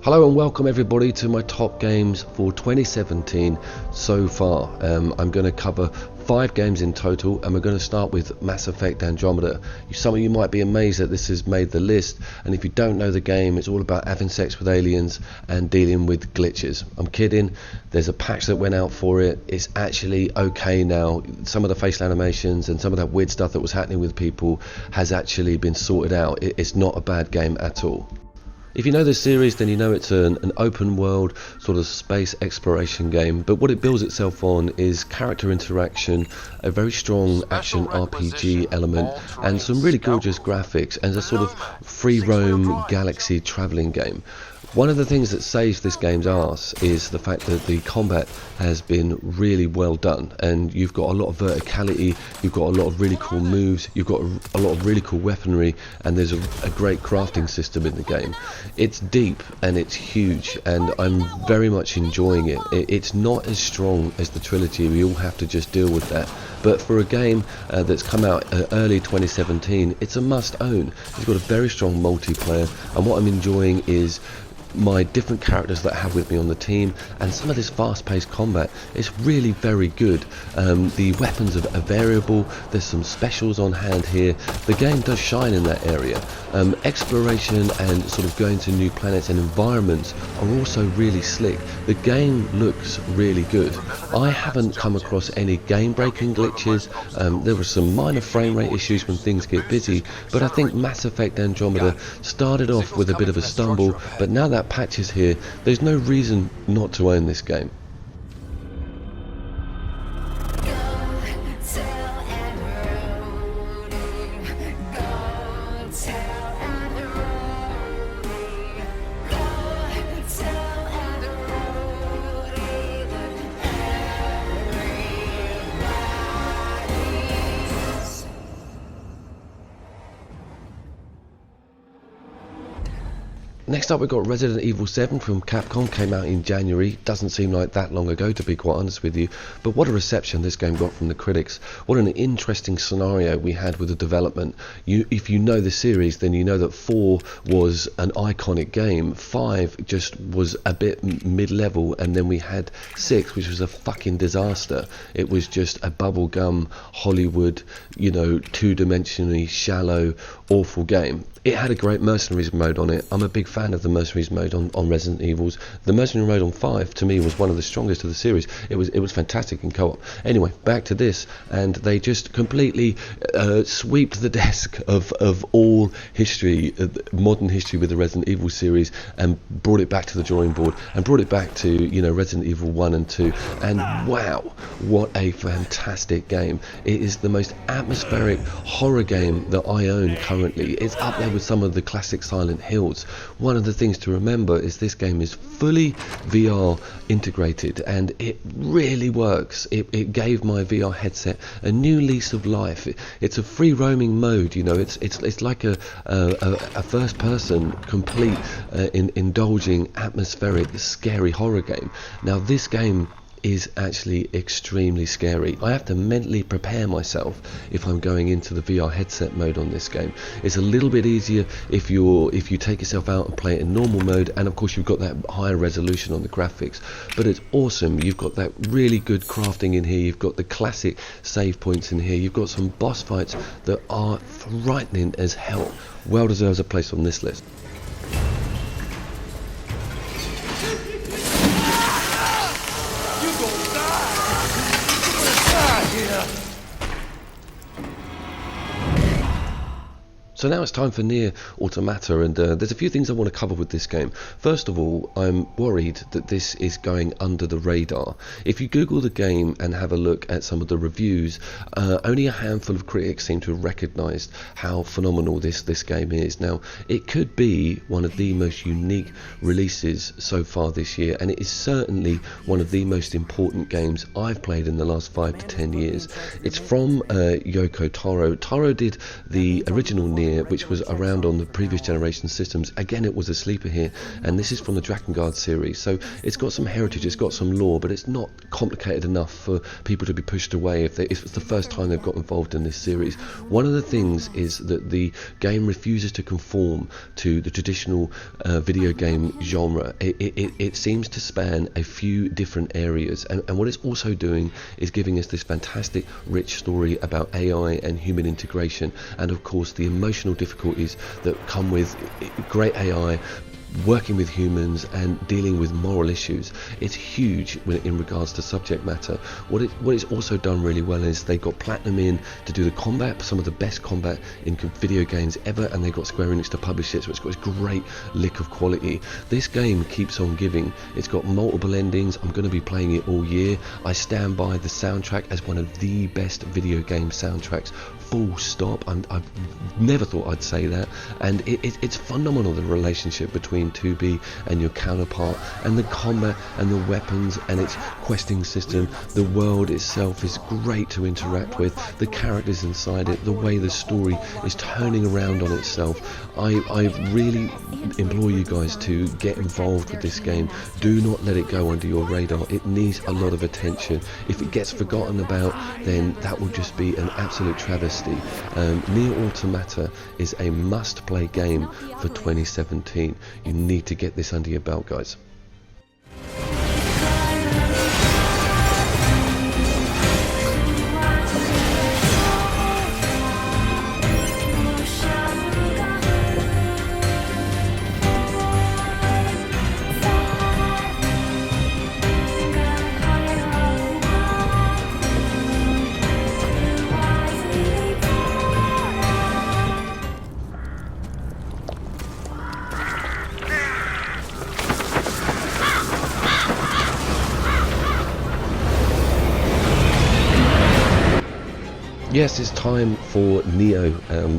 Hello and welcome everybody to my top games for 2017 so far. I'm going to cover 5 games in total, and we're going to start with Mass Effect Andromeda. Some of you might be amazed that this has made the list, and if you don't know the game, it's all about having sex with aliens and dealing with glitches. I'm kidding. There's a patch that went out for it. It's actually okay now. Some of the facial animations and some of that weird stuff that was happening with people has actually been sorted out. It's not a bad game at all. If you know the series, then you know it's an open world sort of space exploration game, but what it builds itself on is character interaction, a very strong action RPG element, and some really gorgeous graphics, and a sort of free roam galaxy travelling game. One of the things that saves this game's arse is the fact that the combat has been really well done, and you've got a lot of verticality, you've got a lot of really cool moves, you've got a lot of really cool weaponry, and there's a great crafting system in the game. It's deep and it's huge, and I'm very much enjoying it. It's not as strong as the trilogy, we all have to just deal with that. But for a game that's come out early 2017, it's a must own. It's got a very strong multiplayer, and what I'm enjoying is my different characters that I have with me on the team, and some of this fast-paced combat is really very good. The weapons are variable, there's some specials on hand here. The game does shine in that area. Exploration and sort of going to new planets and environments are also really slick. The game looks really good. I haven't come across any game-breaking glitches. There were some minor frame rate issues when things get busy, but I think Mass Effect Andromeda started off with a bit of a stumble, but now that patch is here, there's no reason not to own this game. Next up, we've got Resident Evil 7 from Capcom. Came out in January. Doesn't seem like that long ago, to be quite honest with you, but what a reception this game got from the critics. What an interesting scenario we had with the development. If you know the series, then you know that 4 was an iconic game, 5 just was a bit mid-level, and then we had 6, which was a fucking disaster. It was just a bubblegum Hollywood, you know, two-dimensionally shallow, awful game. It had a great Mercenaries mode on it. I'm a big fan of the Mercenaries mode on Resident Evils. The Mercenary mode on 5, to me, was one of the strongest of the series. It was fantastic in co-op. Anyway, back to this, and they just completely swept the desk of all history, modern history with the Resident Evil series, and brought it back to the drawing board, and brought it back to, you know, Resident Evil 1 and 2, and wow, what a fantastic game. It is the most atmospheric horror game that I own currently. It's up there with some of the classic Silent Hills. One of the things to remember is this game is fully VR integrated, and it really works. It gave my VR headset a new lease of life. It's a free roaming mode, you know. It's like a first person complete indulging atmospheric scary horror game. Now this game is actually extremely scary. I have to mentally prepare myself if I'm going into the VR headset mode on this game. It's a little bit easier if you take yourself out and play it in normal mode, and of course you've got that higher resolution on the graphics, but it's awesome. You've got that really good crafting in here, you've got the classic save points in here, you've got some boss fights that are frightening as hell. Well deserves a place on this list. So now it's time for Nier Automata, and there's a few things I want to cover with this game. First of all, I'm worried that this is going under the radar. If you Google the game and have a look at some of the reviews, only a handful of critics seem to have recognised how phenomenal this game is. Now, it could be one of the most unique releases so far this year, and it is certainly one of the most important games I've played in the last 5 to 10 years. It's from Yoko Taro. Taro did the original Nier here, which was around on the previous generation systems. Again, it was a sleeper here, and this is from the Drakengard series, so it's got some heritage, it's got some lore, but it's not complicated enough for people to be pushed away if it's the first time they've got involved in this series. One of the things is that the game refuses to conform to the traditional video game genre. It seems to span a few different areas, and what it's also doing is giving us this fantastic rich story about AI and human integration, and of course the emotional difficulties that come with great AI working with humans and dealing with moral issues. It's huge in regards to subject matter. What it's also done really well is they got Platinum in to do the combat, some of the best combat in video games ever, and they got Square Enix to publish it, so it's got this great lick of quality. This game keeps on giving. It's got multiple endings. I'm going to be playing it all year. I stand by the soundtrack as one of the best video game soundtracks, full stop. I've never thought I'd say that, and it's phenomenal, the relationship between 2B and your counterpart, and the combat and the weapons and its questing system. The world itself is great to interact with, the characters inside it, the way the story is turning around on itself. I really implore you guys to get involved with this game. Do not let it go under your radar. It needs a lot of attention. If it gets forgotten about, then that will just be an absolute travesty. Nier Automata is a must-play game for 2017. You need to get this under your belt, guys. Yes, it's time for Neo,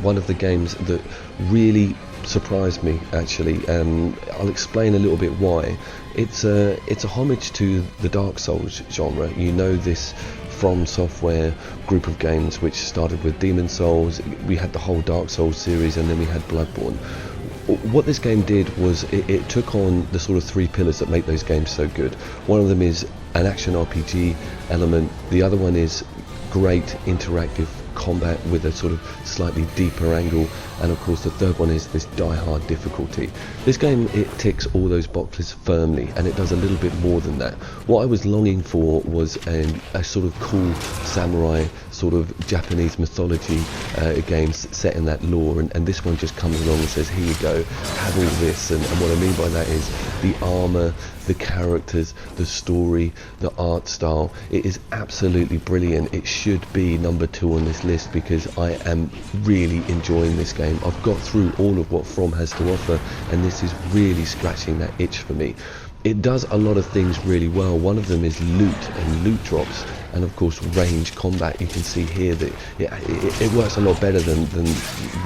one of the games that really surprised me, actually. I'll explain a little bit why. It's a homage to the Dark Souls genre. You know this From Software group of games which started with Demon Souls. We had the whole Dark Souls series, and then we had Bloodborne. What this game did was it took on the sort of three pillars that make those games so good. One of them is an action RPG element. The other one is great interactive combat with a sort of slightly deeper angle, and of course the third one is this die-hard difficulty. This game, it ticks all those boxes firmly, and it does a little bit more than that. What I was longing for was a sort of cool samurai sort of Japanese mythology game set in that lore, and this one just comes along and says, here you go, have all this. And what I mean by that is the armor, the characters, the story, the art style. It is absolutely brilliant. It should be number 2 on this list because I am really enjoying this game. I've got through all of what From has to offer, and this is really scratching that itch for me. It does a lot of things really well. One of them is loot and loot drops, and of course range combat. You can see here that it works a lot better than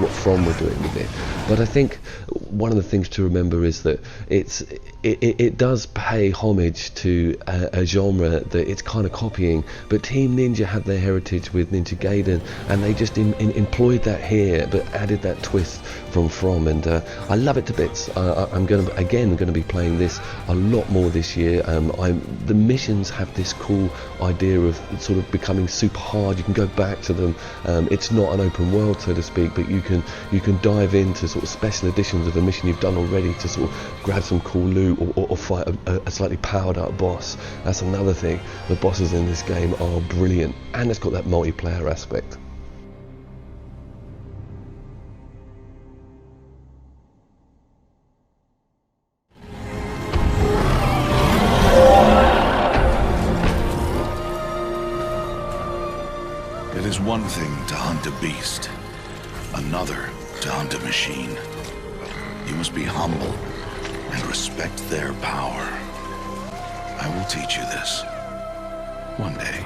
what From were doing with it. But I think one of the things to remember is that it does pay homage to a genre that it's kind of copying, but Team Ninja had their heritage with Ninja Gaiden, and they just employed that here, but added that twist from, and I love it to bits. I'm going to be playing this a lot more this year. The missions have this cool idea of sort of becoming super hard. You can go back to them. It's not an open world, so to speak, but you can dive into sort of special editions of a mission you've done already to sort of grab some cool loot or fight a slightly powered up boss. That's another thing. The bosses in this game are brilliant, and it's got that multiplayer aspect. It is one thing to hunt a beast, another to hunt a machine. You must be humble and respect their power. I will teach you this one day.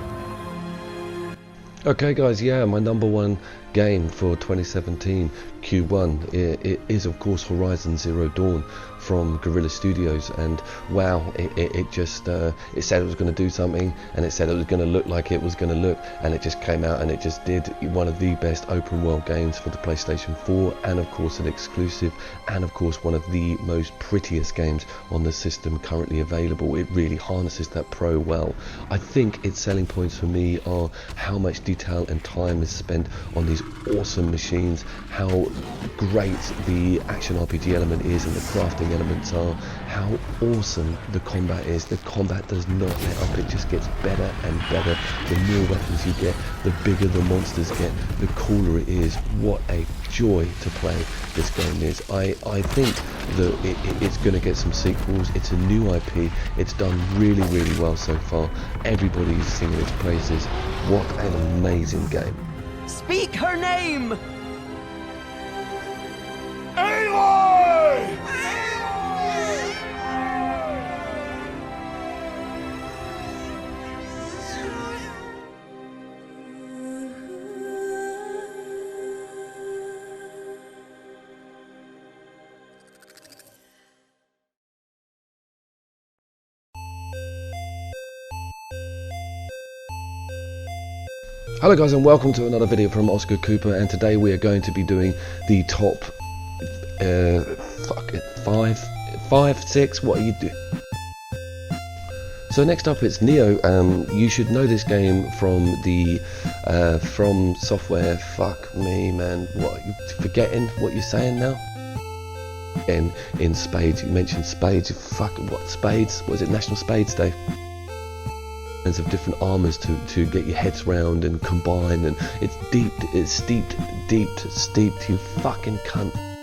Okay guys, yeah, my number one game for 2017 Q1 it is of course Horizon Zero Dawn from Guerrilla Studios, and wow, it just it said it was going to do something, and it said it was going to look like it was going to look, and it just came out and it just did. One of the best open world games for the PlayStation 4, and of course an exclusive, and of course one of the most prettiest games on the system currently available. It really harnesses that pro well. I think its selling points for me are how much detail and time is spent on these awesome machines, how great the action RPG element is and the crafting elements are, how awesome the combat is. The combat does not let up, it just gets better and better. The more weapons you get, the bigger the monsters get, the cooler it is. What a joy to play this game is. I think that it's going to get some sequels. It's a new IP, it's done really well so far. Everybody's singing its praises. What an amazing game. Speak her name! Hello guys, and welcome to another video from Oscar Cooper, and today we are going to be doing the top 5, 6, what are you doing? So next up it's Neo. You should know this game from the From Software. Fuck me, man. What, you forgetting what you're saying now? In Spades, you mentioned Spades. Fucking what, Spades? What is it, National Spades Day? Of different armors to get your heads round and combine, and it's steeped, you fucking cunt.